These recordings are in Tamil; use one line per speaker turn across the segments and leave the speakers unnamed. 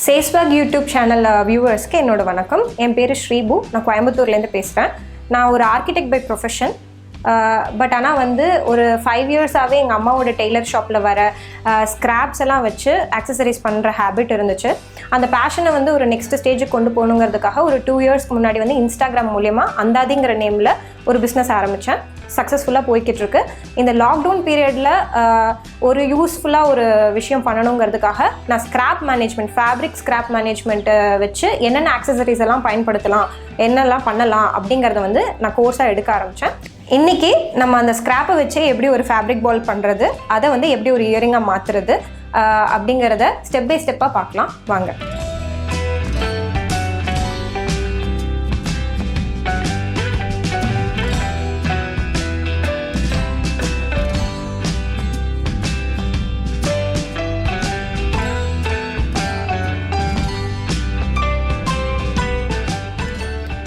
சேஸ்வாக் யூடியூப் சேனல் வியூவர்ஸ்க்கு என்னோட வணக்கம். என் பேர் ஸ்ரீபு. நான் கோயம்புத்தூர்லேருந்து பேசுகிறேன். நான் ஒரு ஆர்கிடெக்ட் பை ப்ரொஃபஷன். பட் ஆனால் ஒரு 5 இயர்ஸாகவே எங்கள் அம்மாவோட டெய்லர் ஷாப்பில் வர ஸ்க்ராப்ஸ் எல்லாம் வச்சு ஆக்சசரிஸ் பண்ணுற ஹேபிட் இருந்துச்சு. அந்த பேஷனை ஒரு நெக்ஸ்ட் ஸ்டேஜுக்கு கொண்டு போகணுங்கிறதுக்காக ஒரு 2 இயர்ஸ்க்கு முன்னாடி இன்ஸ்டாகிராம் மூலியமாக அந்தாதிங்கிற நேமில் ஒரு பிஸ்னஸ் ஆரம்பித்தேன். சக்ஸஸ்ஃபுல்லாக போய்கிட்டுருக்கு. இந்த லாக்டவுன் பீரியடில் ஒரு யூஸ்ஃபுல்லாக ஒரு விஷயம் பண்ணணுங்கிறதுக்காக நான் ஸ்க்ராப் மேனேஜ்மெண்ட், ஃபேப்ரிக் ஸ்க்ராப் மேனேஜ்மெண்ட்டை வச்சு என்னென்ன ஆக்சசரிஸ் எல்லாம் பயன்படுத்தலாம், என்னெல்லாம் பண்ணலாம் அப்படிங்கிறத நான் கோர்ஸாக எடுக்க ஆரம்பித்தேன். இன்றைக்கி நம்ம அந்த ஸ்க்ராப்பை வச்சு எப்படி ஒரு ஃபேப்ரிக் பால் பண்ணுறது, அதை எப்படி ஒரு இயரிங்காக மாற்றுறது அப்படிங்கிறத ஸ்டெப் பை ஸ்டெப்பாக பார்க்கலாம் வாங்க.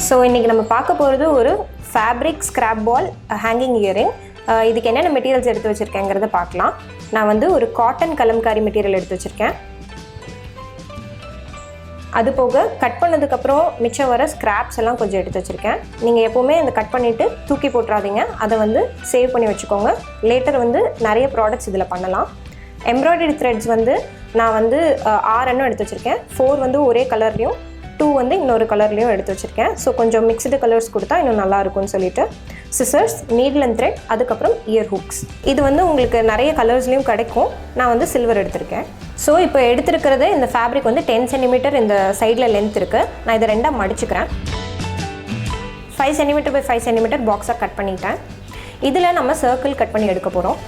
ஸோ இன்றைக்கி நம்ம பார்க்க போகிறது ஒரு ஃபேப்ரிக் ஸ்க்ராப் பால் ஹேங்கிங் இயரிங். இதுக்கு என்னென்ன மெட்டீரியல்ஸ் எடுத்து வச்சுருக்கேங்கிறத பார்க்கலாம். நான் ஒரு காட்டன் கலம்காரி மெட்டீரியல் எடுத்து வச்சுருக்கேன். அது போக கட் பண்ணதுக்கப்புறம் மிச்சம் வர ஸ்க்ராப்ஸ் எல்லாம் கொஞ்சம் எடுத்து வச்சுருக்கேன். நீங்கள் எப்போவுமே அந்த கட் பண்ணிவிட்டு தூக்கி போட்டுறாதீங்க. அதை சேவ் பண்ணி வச்சுக்கோங்க. லேட்டர் நிறைய ப்ராடக்ட்ஸ் இதில் பண்ணலாம். எம்ப்ராய்டரி த்ரெட்ஸ் நான் 6 எடுத்து வச்சுருக்கேன். 4 ஒரே கலர்லேயும், 2 இன்னொரு கலர்லேயும் எடுத்து வச்சுருக்கேன். ஸோ கொஞ்சம் மிக்ஸ்டு கலர்ஸ் கொடுத்தா இன்னும் நல்லா இருக்கும்னு சொல்லிட்டு சிசர்ஸ், நீடில் அண்ட் த்ரெட், அதுக்கப்புறம் இயர் ஹூக்ஸ். இது உங்களுக்கு நிறைய கலர்ஸ்லேயும் கிடைக்கும். நான் சில்வர் எடுத்திருக்கேன். ஸோ இப்போ எடுத்துருக்கிறது இந்த ஃபேப்ரிக் 10 சென்டிமீட்டர் இந்த சைடில் லென்த் இருக்குது. நான் இதை 2ஆக மடிச்சுக்கிறேன். 5 சென்டிமீட்டர் பை 5 சென்டிமீட்டர் பாக்ஸாக கட் பண்ணிட்டேன். இதில் நம்ம சர்க்கிள் கட் பண்ணி எடுக்க போகிறோம்.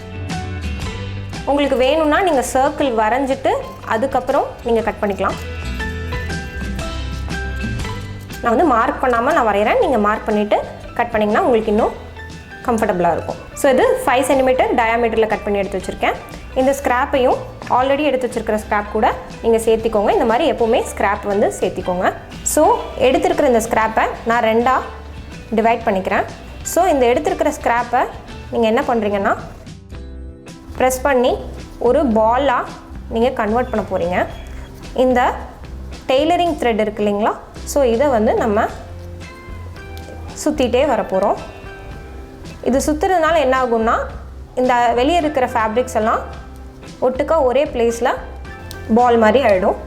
உங்களுக்கு வேணும்னா நீங்கள் சர்க்கிள் வரைஞ்சிட்டு அதுக்கப்புறம் நீங்கள் கட் பண்ணிக்கலாம். நான் மார்க் பண்ணாமல் நான் வரைகிறேன். நீங்கள் மார்க் பண்ணிவிட்டு கட் பண்ணிங்கன்னா உங்களுக்கு இன்னும் கம்ஃபர்டபுளாக இருக்கும். ஸோ இது 5 சென்டிமீட்டர் டயாமீட்டரில் கட் பண்ணி எடுத்து வச்சுருக்கேன். இந்த ஸ்க்ராப்பையும் ஆல்ரெடி எடுத்து வச்சுருக்கிற ஸ்க்ராப் கூட நீங்கள் சேர்த்திக்கோங்க. இந்த மாதிரி எப்போவுமே ஸ்க்ராப் சேர்த்திக்கோங்க. ஸோ எடுத்துருக்கிற இந்த ஸ்க்ராப்பை நான் 2ஆக டிவைட் பண்ணிக்கிறேன். ஸோ இந்த எடுத்துருக்கிற ஸ்க்ராப்பை நீங்கள் என்ன பண்ணுறீங்கன்னா ப்ரெஸ் பண்ணி ஒரு பாலாக நீங்கள் கன்வெர்ட் பண்ண போகிறீங்க. இந்த டெய்லரிங் த்ரெட் இருக்கு இல்லைங்களா, ஸோ இதை நம்ம சுற்றிட்டே வரப்போகிறோம். இது சுற்றுறதுனால என்ன ஆகும்னா இந்த வெளியே இருக்கிற ஃபேப்ரிக்ஸ் எல்லாம் ஒட்டுக்கா ஒரே பிளேஸில் பால் மாதிரி ஆகிடும்.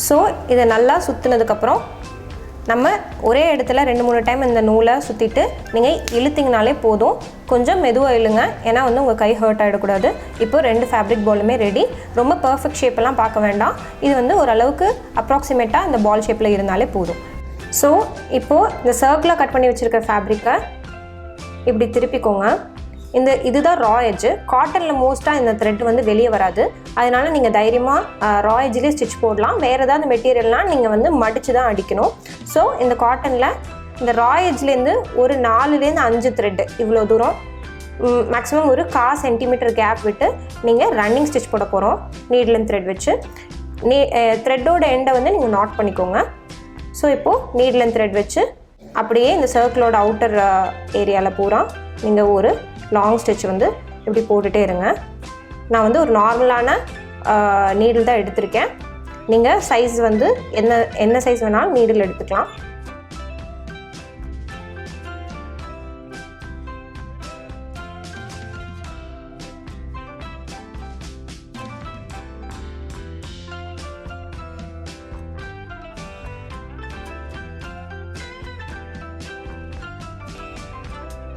ஸோ இதை நல்லா சுற்றினதுக்கப்புறம் நம்ம ஒரே இடத்துல 2-3 டைம் இந்த நூலை சுற்றிட்டு நீங்கள் இழுத்திங்கனாலே போதும். கொஞ்சம் மெதுவாக இழுங்க, ஏன்னா உங்கள் கை ஹர்ட் ஆகிடக்கூடாது. இப்போ 2 ஃபேப்ரிக் பாலுமே ரெடி. ரொம்ப பர்ஃபெக்ட் ஷேப்பெல்லாம் பார்க்க வேண்டாம். இது ஓரளவுக்கு அப்ராக்சிமேட்டாக இந்த பால் ஷேப்பில் இருந்தாலே போதும். ஸோ இப்போது இந்த சர்க்கிளாக கட் பண்ணி வச்சுருக்கிற ஃபேப்ரிக்கை இப்படி திருப்பிக்கோங்க. இதுதான் ரா எட்ஜு. காட்டனில் மோஸ்ட்டாக இந்த த்ரெட் வெளியே வராது. அதனால் நீங்கள் தைரியமாக ரா எட்ஜ்லேயே ஸ்டிச் போடலாம். வேறு ஏதாவது மெட்டீரியல்னால் நீங்கள் மடித்து தான் அடிக்கணும். ஸோ இந்த காட்டனில் இந்த ரா எட்ஜ்லேருந்து ஒரு 4லேருந்து 5 த்ரெட்டு இவ்வளோ தூரம், மேக்ஸிமம் ஒரு 1/4 சென்டிமீட்டர் கேப் விட்டு நீங்கள் ரன்னிங் ஸ்டிச் போட போகிறோம். நீடில் அண்ட் த்ரெட் வச்சு த்ரெட்டோட எண்டை நீங்கள் நாட் பண்ணிக்கோங்க. ஸோ இப்போது நீடில் அண்ட் த்ரெட் வச்சு அப்படியே இந்த சர்க்கிளோட அவுட்டர் ஏரியாவில் பூரா நீங்கள் ஒரு லாங் ஸ்டிச் இப்படி போட்டுகிட்டே இருங்க. நான் ஒரு நார்மலான நீடில் தான் எடுத்திருக்கேன். நீங்கள் சைஸ் என்ன சைஸ் வேணாலும் நீடில் எடுத்துக்கலாம்.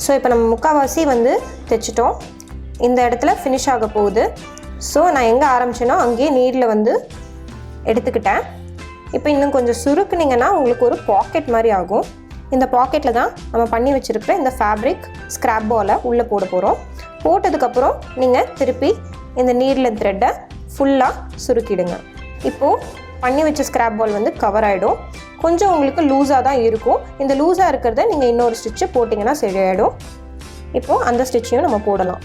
ஸோ இப்போ நம்ம முக்கால்வாசி தைச்சிட்டோம். இந்த இடத்துல ஃபினிஷ் ஆக போகுது. ஸோ நான் எங்கே ஆரம்பிச்சேனோ அங்கேயே நீடில் எடுத்துக்கிட்டேன். இப்போ இன்னும் கொஞ்சம் சுருக்குனிங்கன்னா உங்களுக்கு ஒரு பாக்கெட் மாதிரி ஆகும். இந்த பாக்கெட்டில் தான் நம்ம பண்ணி வச்சுருக்கிற இந்த ஃபேப்ரிக் ஸ்க்ராப் பாலை உள்ளே போட போகிறோம். போட்டதுக்கப்புறம் நீங்கள் திருப்பி இந்த நீடில் த்ரெட்டை ஃபுல்லாக சுருக்கிடுங்க. இப்போது பண்ணி வச்ச ஸ்க்ராப் பால் கவர் ஆகிடும். கொஞ்சம் உங்களுக்கு லூஸாக தான் இருக்கும். இந்த லூஸாக இருக்கிறத நீங்கள் இன்னொரு ஸ்டிச்சு போட்டிங்கன்னா சரியாயிடும். இப்போது அந்த ஸ்டிச்சையும் நம்ம போடலாம்.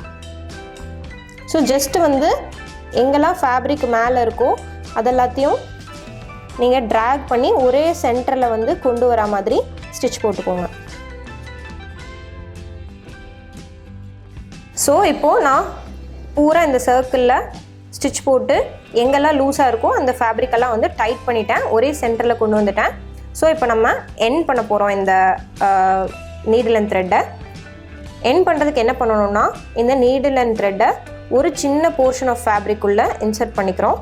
ஸோ ஜஸ்ட்டு எங்கெல்லாம் ஃபேப்ரிக் மேலே இருக்கோ அதெல்லாத்தையும் நீங்கள் ட்ராக் பண்ணி ஒரே சென்டரில் வந்து கொண்டு வர மாதிரி ஸ்டிச் போட்டுக்கோங்க. ஸோ இப்போது நான் பூரா இந்த சர்க்கிளில் ஸ்டிச் போட்டு எங்கெல்லாம் லூஸாக இருக்கோ அந்த ஃபேப்ரிக்கெல்லாம் வந்து டைட் பண்ணிட்டேன், ஒரே சென்டரில் கொண்டு வந்துட்டேன். ஸோ இப்போ நம்ம எண்ட் பண்ண போகிறோம் இந்த நீடில் அண்ட் த்ரெட்டை. எண்ட் பண்ணுறதுக்கு என்ன பண்ணணும்னா, இந்த நீடில் அண்ட் த்ரெட்டை ஒரு சின்ன போர்ஷன் ஆஃப் ஃபேப்ரிக்குள்ளே இன்சர்ட் பண்ணிக்கிறோம்.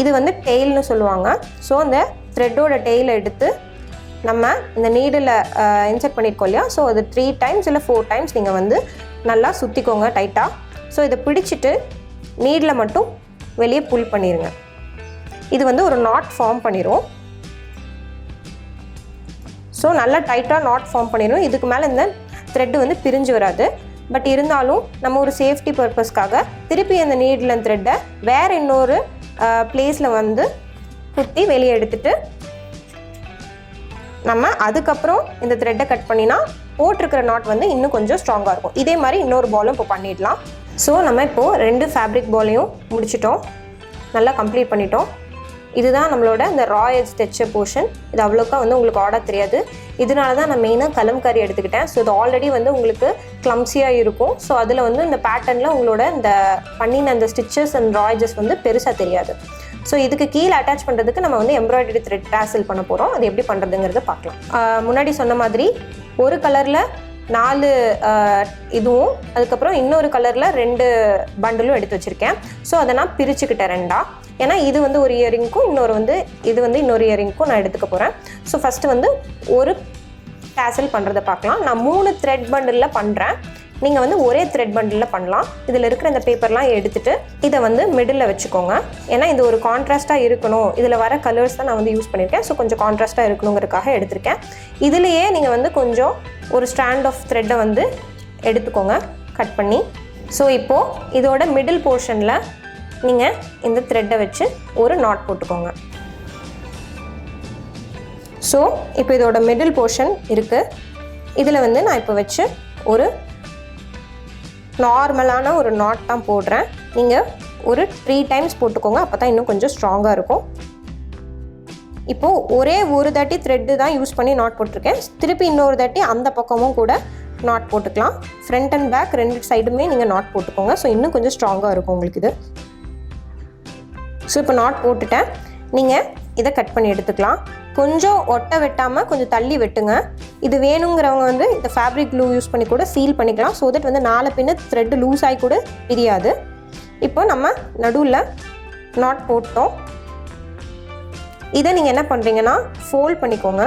இது வந்து டெயில்னு சொல்லுவாங்க. ஸோ அந்த த்ரெட்டோட டெயிலை எடுத்து நம்ம இந்த நீடில் இன்சர்ட் பண்ணியிருக்கோம் இல்லையா, ஸோ அது 3 டைம்ஸ் இல்லை 4 டைம்ஸ் நீங்கள் வந்து நல்லா சுற்றிக்கோங்க டைட்டாக. ஸோ இதை பிடிச்சிட்டு நீடில் மட்டும் வெளியே புல் பண்ணிடுங்க. இது வந்து ஒரு நாட் ஃபார்ம் பண்ணிடும். ஸோ நல்லா டைட்டாக நாட் ஃபார்ம் பண்ணிடும். இதுக்கு மேலே இந்த த்ரெட்டு வந்து பிரிஞ்சு வராது. பட் இருந்தாலும் நம்ம ஒரு சேஃப்டி பர்பஸ்க்காக திருப்பி அந்த நீடில் அண்ட் த்ரெட்டை வேறு இன்னொரு பிளேஸில் வந்து குத்தி வெளியே எடுத்துட்டு நம்ம அதுக்கப்புறம் இந்த த்ரெட்டை கட் பண்ணினா போட்டிருக்கிற நாட் வந்து இன்னும் கொஞ்சம் ஸ்ட்ராங்காக இருக்கும். இதே மாதிரி இன்னொரு பாலும் இப்போ பண்ணிடலாம். ஸோ நம்ம இப்போது 2 ஃபேப்ரிக் பாலையும் முடிச்சிட்டோம், நல்லா கம்ப்ளீட் பண்ணிட்டோம். இதுதான் நம்மளோட இந்த ரா எட்ஜ் தைச்ச போர்ஷன். இது அவ்வளோக்கா வந்து உங்களுக்கு ஆர்டர் தெரியாது. இதனால தான் நான் மெயினாக கலம்காரி எடுத்துக்கிட்டேன். ஸோ இது ஆல்ரெடி வந்து உங்களுக்கு கிளம்ஸியாக இருக்கும். ஸோ அதில் வந்து இந்த பேட்டர்னில் உங்களோட இந்த பண்ணின அந்த ஸ்டிச்சஸ் அண்ட் ரா எட்ஜஸ் வந்து பெருசாக தெரியாது. ஸோ இதுக்கு கீழே அட்டாச் பண்ணுறதுக்கு நம்ம வந்து எம்ப்ராய்டரி த்ரெட் டாசல் பண்ண போகிறோம். அது எப்படி பண்ணுறதுங்கிறத பார்க்கலாம். முன்னாடி சொன்ன மாதிரி ஒரு கலரில் 4 இதுவும் அதுக்கப்புறம் இன்னொரு கலரில் 2 பண்டலும் எடுத்து வச்சுருக்கேன். ஸோ அதை நான் பிரிச்சுக்கிட்டேன் 2ஆக. ஏன்னா இது வந்து ஒரு இயரிங்க்கும் இது வந்து இன்னொரு இயரிங்க்கும் நான் எடுத்துக்க போகிறேன். ஸோ ஃபஸ்ட்டு வந்து ஒரு டாசல் பண்ணுறதை பார்க்கலாம். நான் 3 த்ரெட் பண்டிலில் பண்ணுறேன். நீங்கள் வந்து ஒரே த்ரெட் பண்டிலில் பண்ணலாம். இதில் இருக்கிற இந்த பேப்பர்லாம் எடுத்துகிட்டு இதை வந்து மிடில் வச்சுக்கோங்க. ஏன்னா இது ஒரு கான்ட்ராஸ்ட்டாக இருக்கணும். இதில் வர கலர்ஸ் தான் நான் வந்து யூஸ் பண்ணியிருக்கேன். ஸோ கொஞ்சம் கான்ட்ராஸ்ட்டாக இருக்கணுங்கிறதுக்காக எடுத்திருக்கேன். இதுலேயே நீங்கள் வந்து கொஞ்சம் ஒரு ஸ்ட்ராண்ட் ஆஃப் த்ரெட்டை வந்து எடுத்துக்கோங்க கட் பண்ணி. ஸோ இப்போது இதோட மிடில் போர்ஷனில் நீங்கள் இந்த த்ரெட்டை வச்சு ஒரு நாட் போட்டுக்கோங்க. ஸோ இப்போ இதோட மிடில் போர்ஷன் இருக்குது. இதில் வந்து நான் இப்போ வச்சு ஒரு நார்மலான ஒரு நாட் தான் போடுறேன். நீங்கள் ஒரு 3 டைம்ஸ் போட்டுக்கோங்க, அப்போ தான் இன்னும் கொஞ்சம் ஸ்ட்ராங்காக இருக்கும். இப்போது ஒரே ஒரு தாட்டி த்ரெட்டு தான் யூஸ் பண்ணி நாட் போட்டிருக்கேன். திருப்பி இன்னொரு தாட்டி அந்த பக்கமும் கூட நாட் போட்டுக்கலாம். ஃப்ரண்ட் அண்ட் பேக் 2 சைடுமே நீங்கள் நாட் போட்டுக்கோங்க. ஸோ இன்னும் கொஞ்சம் ஸ்ட்ராங்காக இருக்கும் உங்களுக்கு இது. ஸோ இப்போ நாட் போட்டுட்டேன். நீங்கள் இதை கட் பண்ணி எடுத்துக்கலாம். கொஞ்சம் ஒட்ட வெட்டாமல் கொஞ்சம் தள்ளி வெட்டுங்க. இது வேணுங்கிறவங்க வந்து இந்த ஃபேப்ரிக் க்ளூ யூஸ் பண்ணி கூட சீல் பண்ணிக்கலாம். ஸோ தட் வந்து 4 பின்ன த்ரெட்டு லூஸ் ஆகி கூட பிரியாது. இப்போ நம்ம நடுவில் நாட் போட்டோம். இதை நீங்கள் என்ன பண்ணுறீங்கன்னா ஃபோல்ட் பண்ணிக்கோங்க.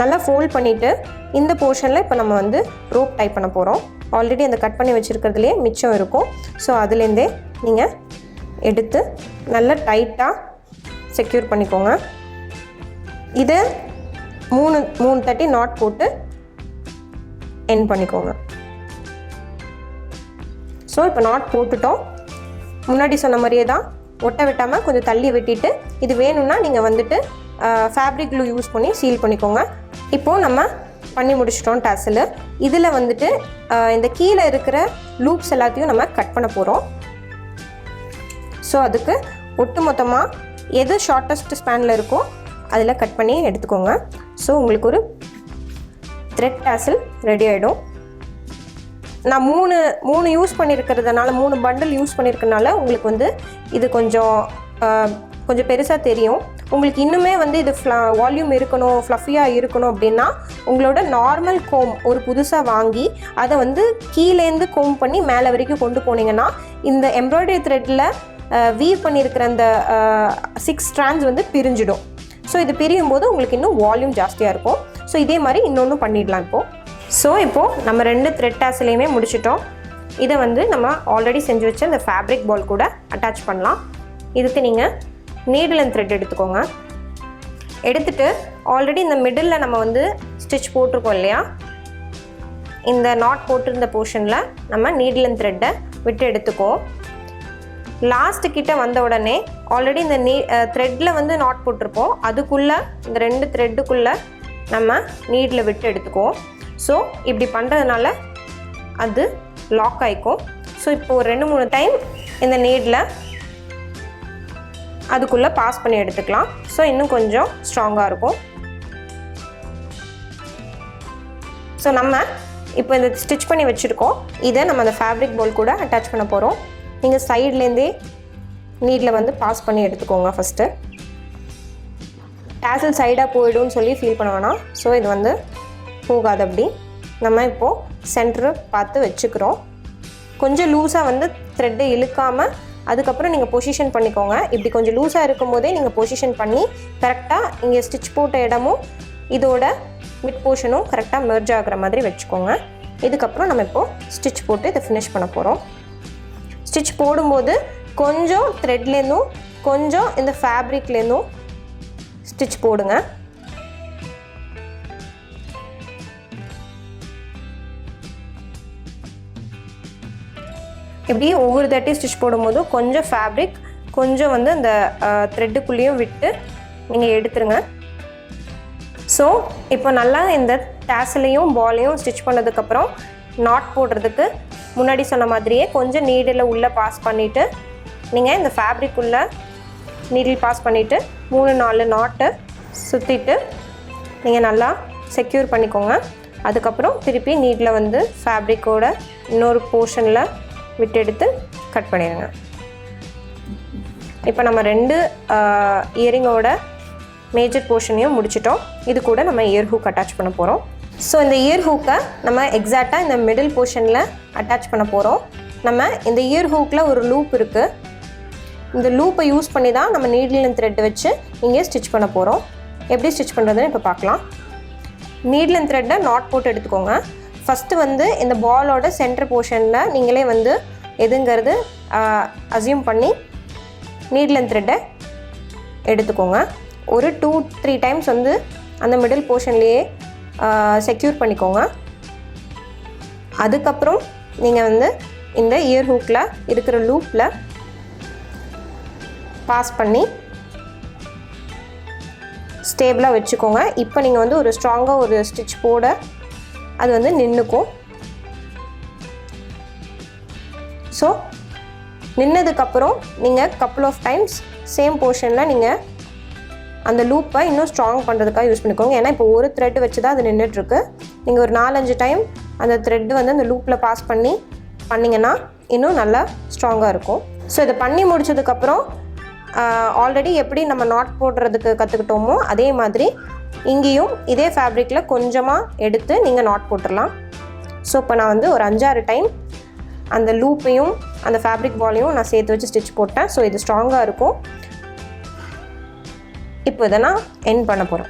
நல்லா ஃபோல்ட் பண்ணிவிட்டு இந்த போர்ஷனில் இப்போ நம்ம வந்து ரோப் டைப் பண்ண போகிறோம். ஆல்ரெடி அந்த கட் பண்ணி வச்சுருக்கிறதுலே மிச்சம் இருக்கும். ஸோ அதுலேருந்தே நீங்கள் எடுத்து நல்லா டைட்டாக செக்யூர் பண்ணிக்கோங்க. இதை 3 தட்டி நாட் போட்டு எண்ட் பண்ணிக்கோங்க. ஸோ இப்போ நாட் போட்டுட்டோம். முன்னாடி சொன்ன மாதிரியே தான் ஒட்ட வெட்டாமல் கொஞ்சம் தள்ளி வெட்டிட்டு இது வேணும்னா நீங்கள் வந்துட்டு ஃபேப்ரிக் க்ளூ யூஸ் பண்ணி சீல் பண்ணிக்கோங்க. இப்போது நம்ம பண்ணி முடிச்சிட்டோம் டாசலு. இதில் வந்துட்டு இந்த கீழே இருக்கிற லூப்ஸ் எல்லாத்தையும் நம்ம கட் பண்ண போகிறோம். ஸோ அதுக்கு ஒட்டு மொத்தமாக எது ஷார்ட்டஸ்ட் ஸ்பேனில் இருக்கோ அதில் கட் பண்ணி எடுத்துக்கோங்க. ஸோ உங்களுக்கு ஒரு த்ரெட் டாசல் ரெடி ஆகிடும். நான் 3 யூஸ் பண்ணியிருக்கிறதுனால 3 பண்டில் யூஸ் பண்ணியிருக்கனால உங்களுக்கு வந்து இது கொஞ்சம் பெருசாக தெரியும். உங்களுக்கு இன்னுமே வந்து இது வால்யூம் இருக்கணும், ஃப்ளஃபியாக இருக்கணும் அப்படின்னா உங்களோட நார்மல் கோம் ஒரு புதுசாக வாங்கி அதை வந்து கீழேருந்து கோம் பண்ணி மேலே வரைக்கும் கொண்டு போனீங்கன்னா இந்த எம்ப்ராய்டரி த்ரெட்டில் வீவ் பண்ணியிருக்கிற அந்த 6 ஸ்ட்ராண்ட்ஸ் வந்து பிரிஞ்சிடும். ஸோ இது பிரியும் போது உங்களுக்கு இன்னும் வால்யூம் ஜாஸ்தியாக இருக்கும். ஸோ இதே மாதிரி இன்னொன்று பண்ணிடலாம் இப்போது. ஸோ இப்போது நம்ம 2 த்ரெட் டாசலையுமே முடிச்சிட்டோம். இதை வந்து நம்ம ஆல்ரெடி செஞ்சு வச்ச இந்த ஃபேப்ரிக் பால் கூட அட்டாச் பண்ணலாம். இதுக்கு நீங்கள் நீடில் அண்ட் த்ரெட் எடுத்துக்கோங்க. எடுத்துகிட்டு ஆல்ரெடி இந்த மிடில் நம்ம வந்து ஸ்டிச் போட்டிருக்கோம் இல்லையா, இந்த நாட் போட்டிருந்த போர்ஷனில் நம்ம நீடில் அண்ட் த்ரெட்டை விட்டு எடுத்துக்குவோம். லாஸ்ட்டு கிட்ட வந்த உடனே ஆல்ரெடி இந்த த்ரெட்டில் வந்து நாட் போட்டிருப்போம், அதுக்குள்ளே இந்த 2 த்ரெட்டுக்குள்ளே நம்ம நீடில் விட்டு எடுத்துக்குவோம். ஸோ இப்படி பண்ணுறதுனால அது லாக் ஆகிக்கும். ஸோ இப்போ ஒரு 2-3 டைம் இந்த நீடில் அதுக்குள்ளே பாஸ் பண்ணி எடுத்துக்கலாம். ஸோ இன்னும் கொஞ்சம் ஸ்ட்ராங்காக இருக்கும். ஸோ நம்ம இப்போ இந்த ஸ்டிச் பண்ணி வச்சுருக்கோம். இதை நம்ம அந்த ஃபேப்ரிக் பால் கூட அட்டாச் பண்ண போகிறோம். நீங்கள் சைட்லேருந்தே நீடில் வந்து பாஸ் பண்ணி எடுத்துக்கோங்க. ஃபஸ்ட்டு டேசல் சைடாக போய்டும்னு சொல்லி ஃபீல் பண்ண வேணாம். ஸோ இது வந்து போகாது. அப்படி நம்ம இப்போது சென்டரு பார்த்து வச்சுக்கிறோம். கொஞ்சம் லூஸாக வந்து த்ரெட்டு இழுக்காமல் அதுக்கப்புறம் நீங்கள் பொசிஷன் பண்ணிக்கோங்க. இப்படி கொஞ்சம் லூஸாக இருக்கும் போதே நீங்கள் பொசிஷன் பண்ணி கரெக்டாக இங்கே ஸ்டிச் போட்ட இடமும் இதோட மிட் போர்ஷனும் கரெக்டாக மெர்ஜ் ஆகிற மாதிரி வச்சுக்கோங்க. இதுக்கப்புறம் நம்ம இப்போது ஸ்டிச் போட்டு இதை ஃபினிஷ் பண்ண போகிறோம். ஸ்டிச் போடும்போது கொஞ்சம் த்ரெட்லேருந்தும் கொஞ்சம் இந்த ஃபேப்ரிக்லேருந்தும் ஸ்டிச் போடுங்க. இப்படி ஒவ்வொரு தட்டி ஸ்டிச் போடும்போதும் கொஞ்சம் ஃபேப்ரிக் கொஞ்சம் வந்து அந்த த்ரெட்டுக்குள்ளேயும் விட்டு நீங்கள் எடுத்துருங்க. ஸோ இப்போ நல்லா இந்த டேசலையும் பாலையும் ஸ்டிச் பண்ணதுக்கப்புறம் நாட் போடுறதுக்கு முன்னாடி சொன்ன மாதிரியே கொஞ்சம் நீடில் உள்ளே பாஸ் பண்ணிவிட்டு நீங்கள் இந்த ஃபேப்ரிக் உள்ளே நீடில் பாஸ் பண்ணிவிட்டு 3-4 நாட்டு சுற்றிட்டு நீங்கள் நல்லா செக்யூர் பண்ணிக்கோங்க. அதுக்கப்புறம் திருப்பி நீடில் வந்து ஃபேப்ரிக்கோட இன்னொரு போர்ஷனில் விட்டு எடுத்து கட் பண்ணிடுங்க. இப்போ நம்ம 2 இயரிங்கோட மேஜர் போர்ஷனையும் முடிச்சிட்டோம். இது கூட நம்ம இயர் ஹூக் அட்டாச் பண்ண போகிறோம். ஸோ இந்த இயர் ஹூக்கை நம்ம எக்ஸாக்டாக இந்த மிடில் போர்ஷனில் அட்டாச் பண்ண போகிறோம். நம்ம இந்த இயர் ஹூக்கில் ஒரு லூப் இருக்குது. இந்த லூப்பை யூஸ் பண்ணி தான் நம்ம நீடில் அண்ட் த்ரெட் வச்சு இங்கே ஸ்டிச் பண்ண போகிறோம். எப்படி ஸ்டிச் பண்ணுறதுன்னு இப்போ பார்க்கலாம். நீடில் அண்ட் த்ரெட்டை நாட் போட்டு எடுத்துக்கோங்க. ஃபஸ்ட்டு வந்து இந்த பாலோட சென்டர் போர்ஷனில் நீங்களே வந்து எதுங்கிறது அசியூம் பண்ணி நீடில் அண்ட் த்ரெட்டை எடுத்துக்கோங்க. ஒரு 2-3 டைம்ஸ் வந்து அந்த மிடில் போர்ஷன்லேயே செக்யூர் பண்ணிக்கோங்க. அதுக்கப்புறம் நீங்கள் வந்து இந்த இயர் ஹூக்கில் இருக்கிற லூப்பில் பாஸ் பண்ணி ஸ்டேபிளாக வச்சுக்கோங்க. இப்போ நீங்கள் வந்து ஒரு ஸ்ட்ராங்காக ஒரு ஸ்டிச் போட அது வந்து நின்றுக்கும். ஸோ நின்னதுக்கப்புறம் நீங்கள் கப்புள் ஆஃப் டைம்ஸ் சேம் போர்ஷனில் நீங்கள் அந்த லூப்பை இன்னும் ஸ்ட்ராங் பண்ணுறதுக்காக யூஸ் பண்ணிக்கோங்க. ஏன்னா இப்போ ஒரு த்ரெட் வச்சு தான் அது நின்றுட்டுருக்கு. நீங்கள் ஒரு 4-5 டைம் அந்த த்ரெட்டு வந்து அந்த லூப்பில் பாஸ் பண்ணிங்கன்னா இன்னும் நல்லா ஸ்ட்ராங்காக இருக்கும். ஸோ இதை பண்ணி முடிச்சதுக்கப்புறம் ஆல்ரெடி எப்படி நம்ம நாட் போடுறதுக்கு கற்றுக்கிட்டோமோ அதே மாதிரி இங்கேயும் இதே ஃபேப்ரிக்கில் கொஞ்சமாக எடுத்து நீங்கள் நாட் போட்டுடலாம். ஸோ இப்போ நான் வந்து ஒரு 5-6 டைம் அந்த லூப்பையும் அந்த ஃபேப்ரிக் பாலையும் நான் சேர்த்து வச்சு ஸ்டிச் போட்டேன். ஸோ இது ஸ்ட்ராங்காக இருக்கும். இப்போ இதை நான் எண்ட் பண்ண போகிறேன்.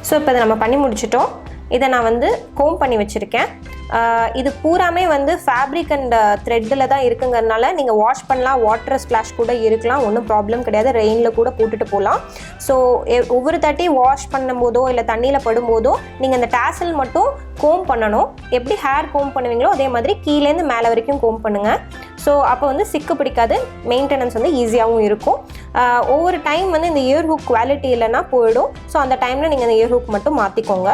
ஸோ இப்போ இதை நம்ம பண்ணி முடிச்சிட்டோம். இதை நான் வந்து கோம் பண்ணி வச்சுருக்கேன். இது பூராமே வந்து ஃபேப்ரிக் அண்ட் த்ரெட்டில் தான் இருக்குங்கிறதுனால நீங்கள் வாஷ் பண்ணலாம். வாட்டர் ஸ்ப்ளாஷ் கூட இருக்கலாம், ஒன்றும் ப்ராப்ளம் கிடையாது. ரெயினில் கூட போட்டுட்டு போகலாம். ஸோ ஒவ்வொரு தாட்டி வாஷ் பண்ணும்போதோ இல்லை தண்ணியில் படும்போதோ நீங்கள் அந்த டேசல் மட்டும் கோம் பண்ணணும். எப்படி ஹேர் கோம் பண்ணுவீங்களோ அதே மாதிரி கீழேருந்து மேலே வரைக்கும் கோம் பண்ணுங்கள். ஸோ அப்போ வந்து சிக்கு பிடிக்காது, மெயின்டெனன்ஸ் வந்து ஈஸியாகவும் இருக்கும். ஒவ்வொரு டைம் வந்து இந்த இயர் ஹூக் குவாலிட்டி இல்லைன்னா போயிடும். ஸோ அந்த டைமில் நீங்கள் அந்த இயர் ஹூக் மட்டும் மாற்றிக்கோங்க.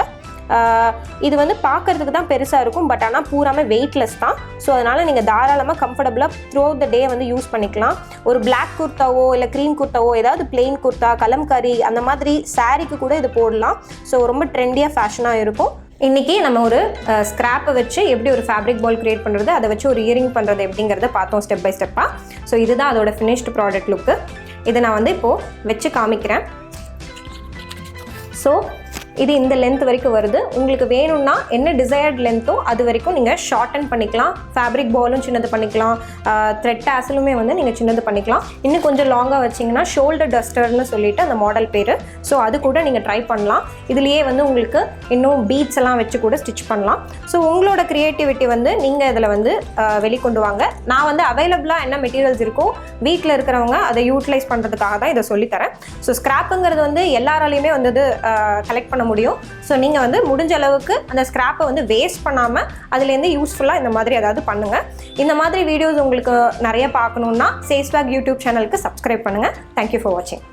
இது வந்து பார்க்குறதுக்கு தான் பெருசாக இருக்கும், பட் ஆனால் பூராமே வெயிட்லெஸ் தான். ஸோ அதனால் நீங்கள் தாராளமாக கம்ஃபர்டபுளாக த்ரூ த டே வந்து யூஸ் பண்ணிக்கலாம். ஒரு பிளாக் குர்த்தாவோ இல்லை க்ரீம் குர்த்தாவோ, ஏதாவது பிளெயின் குர்த்தா, கலம்காரி அந்த மாதிரி சாரீக்கு கூட இது போடலாம். ஸோ ரொம்ப ட்ரெண்டியாக ஃபேஷனாக இருக்கும். இன்றைக்கி நம்ம ஒரு ஸ்க்ராப்பை வச்சு எப்படி ஒரு ஃபேப்ரிக் பால் க்ரியேட் பண்ணுறது, அதை வச்சு ஒரு இயரிங் பண்ணுறது எப்படிங்கிறத பார்த்தோம் ஸ்டெப் பை ஸ்டெப்பாக. ஸோ இதுதான் அதோட ஃபினிஷ்டு ப்ராடக்ட் லுக்கு. இதை நான் வந்து இப்போது வச்சு காமிக்கிறேன். ஸோ இது இந்த லென்த் வரைக்கும் வருது. உங்களுக்கு வேணும்னா என்ன டிசையர்ட் லென்த்தோ அது வரைக்கும் நீங்கள் ஷார்டன் பண்ணிக்கலாம். ஃபேப்ரிக் பாலும் சின்னது பண்ணிக்கலாம், த்ரெட் டேசலுமே வந்து நீங்கள் சின்னது பண்ணிக்கலாம். இன்னும் கொஞ்சம் லாங்காக வச்சிங்கன்னா ஷோல்டர் டஸ்டர்னு சொல்லிட்டு அந்த மாடல் பேர். ஸோ அது கூட நீங்கள் ட்ரை பண்ணலாம். இதுலேயே வந்து உங்களுக்கு இன்னும் பீட்ஸ் எல்லாம் வச்சு கூட ஸ்டிச் பண்ணலாம். ஸோ உங்களோட க்ரியேட்டிவிட்டி வந்து நீங்கள் இதில் வந்து வெளிக்கொண்டு வாங்க. நான் வந்து அவைலபிளாக என்ன மெட்டீரியல்ஸ் இருக்கோ வீட்டில் இருக்கிறவங்க அதை யூட்டிலைஸ் பண்ணுறதுக்காக தான் இதை சொல்லித்தரேன். ஸோ ஸ்க்ராப்புங்கிறது வந்து எல்லாராலையுமே வந்து கலெக்ட் பண்ண முடியும். ஸோ நீங்கள் வந்து முடிஞ்ச அளவுக்கு அந்த ஸ்க்ராப்பை வந்து வேஸ்ட் பண்ணாமல் அதுலேருந்து யூஸ்ஃபுல்லாக இந்த மாதிரி ஏதாவது பண்ணுங்கள். இந்த மாதிரி வீடியோஸ் உங்களுக்கு நிறைய பார்க்கணுன்னா சேஸ்வாக் யூடியூப் சேனலுக்கு சப்ஸ்கிரைப் பண்ணுங்கள். தேங்க்யூ ஃபார் வாட்சிங்.